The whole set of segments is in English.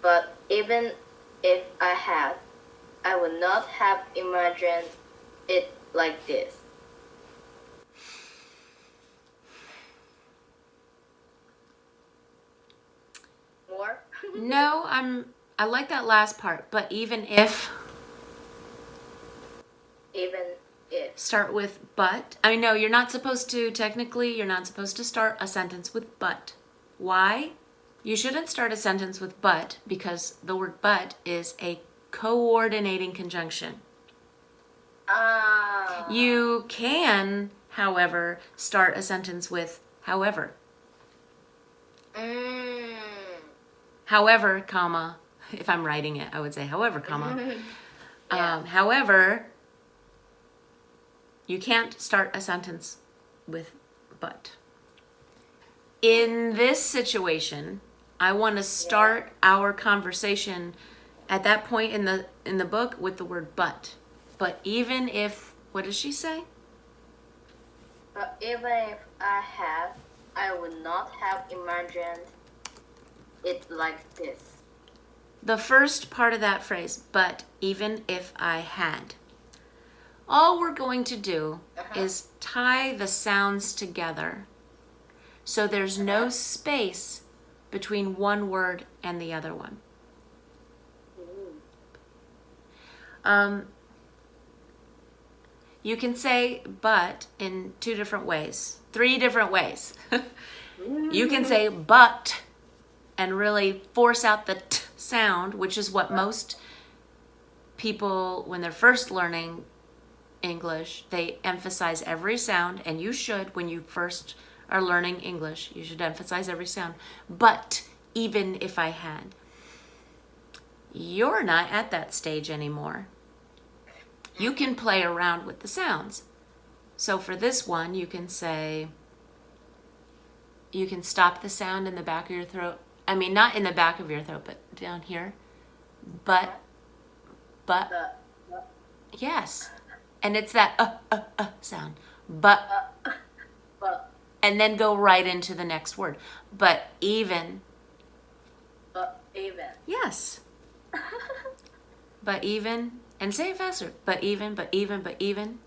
But even if I had, I would not have imagined it like this. More? No, I like that last part, but even if. Even if. Start with but. I mean, no, you're not supposed to, technically, you're not supposed to start a sentence with but. Why? You shouldn't start a sentence with but because the word but is a coordinating conjunction. You can, however, start a sentence with however. However, comma, if I'm writing it, I would say however, comma. However, you can't start a sentence with but. In this situation, I want to start our conversation at that point in the book with the word but. But even if, what does she say? But even if I had, I would not have imagined it like this. The first part of that phrase, but even if I had. All we're going to do is tie the sounds together so there's no space between one word and the other one. You can say but in 2 different ways, 3 different ways. You can say but and really force out the t sound, which is what most people, when they're first learning English, they emphasize every sound, and you should, when you first are learning English, you should emphasize every sound. But even if I had. You're not at that stage anymore. You can play around with the sounds. So for this one, you can say, you can stop the sound in the back of your throat. I mean, not in the back of your throat, but down here. But, yes. And it's that sound. But, and then go right into the next word. But even. But even. Yes. But even. And say it faster. But even, but even, but even.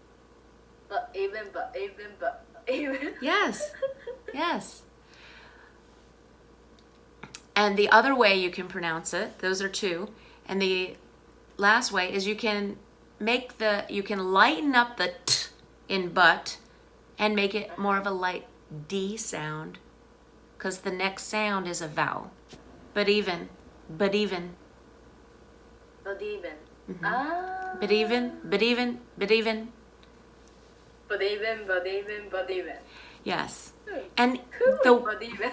But even, but even, but even. Yes. Yes. And the other way you can pronounce it, those are 2. And the last way is you can you can lighten up the t in but and make it more of a light D sound because the next sound is a vowel. But even, but even. But even. But even, but even, but even. But even, but even, but even. Yes. And but even.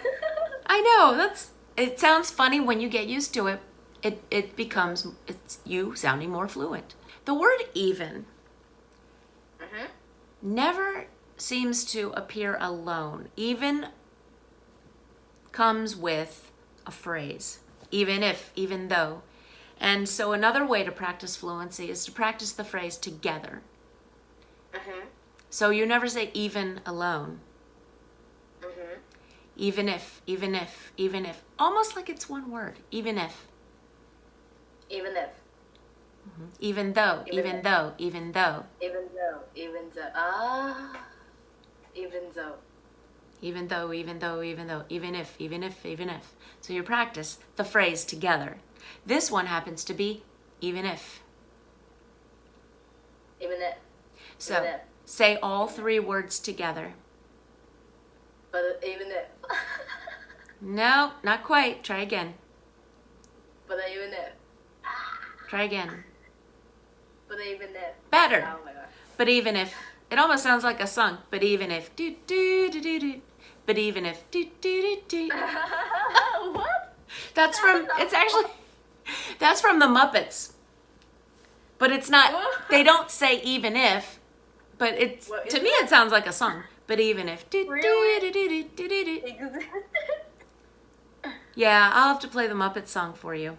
I know, it sounds funny when you get used to it. It becomes, it's you sounding more fluent. The word even never seems to appear alone. Even comes with a phrase. Even if, even though. And so another way to practice fluency is to practice the phrase together. So you never say even alone. Even if, even if, even if. Almost like it's one word. Even if. Even if. Even though, even though, even though. Even though, even though. Even though. Even though, even though, even though. Even if, even if, even if. So you practice the phrase together. This one happens to be even if. Even if. So even if. Say all 3 words together. But even if. No, not quite. Try again. But even if. Try again. But even if. Better. Oh my god. But even if. It almost sounds like a song. But even if. Do, do, do, do, do. But even if. Do, do, do, do. What? That's from the Muppets. But it's not, they don't say even if, but it's, to me it sounds like a song. But even if. Really? Yeah, I'll have to play the Muppet song for you.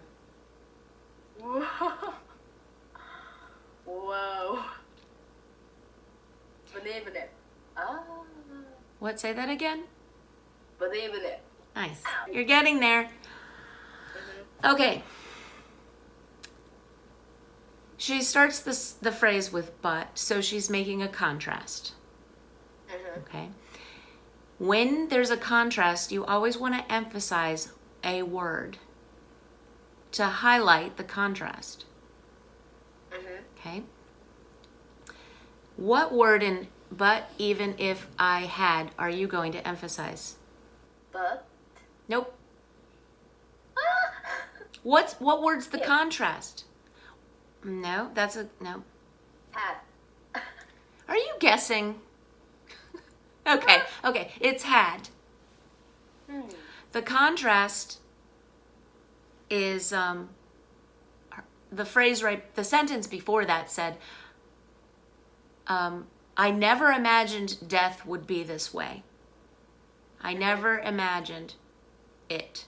Whoa. But even if. What, say that again? But even if. Nice. You're getting there. Okay. She starts the phrase with but, so she's making a contrast. Okay. When there's a contrast, you always want to emphasize a word to highlight the contrast. Okay. What word in but even if I had are you going to emphasize? But. Nope. What word's the contrast? No, that's a no. Had. Are you guessing? Okay, it's had. The contrast is the phrase the sentence before that said, I never imagined death would be this way. I never imagined it.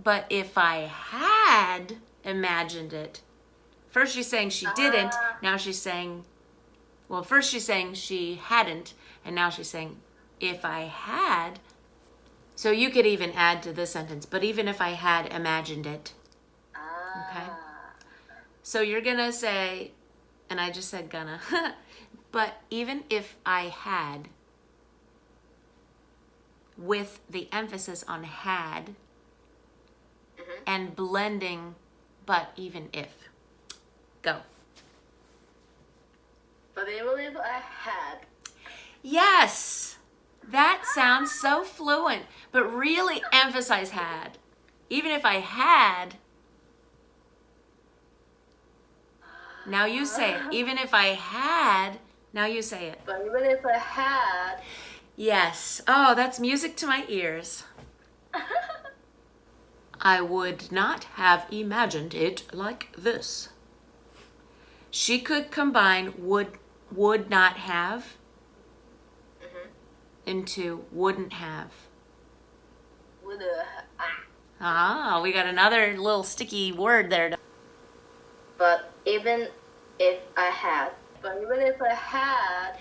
But if I had imagined it, first she's saying she didn't, now she's saying, well, first she's saying she hadn't, and now she's saying, if I had, so you could even add to this sentence, but even if I had imagined it. Okay? So you're gonna say, and I just said gonna, but even if I had, with the emphasis on had, and blending but even if. Go. But even if I had. Yes! That sounds so fluent, but really emphasize had. Even if I had. Now you say it. Even if I had. Now you say it. But even if I had. Yes. Oh, that's music to my ears. I would not have imagined it like this. She could combine would not have into wouldn't have. Would We got another little sticky word there. But even if I had. But even if I had.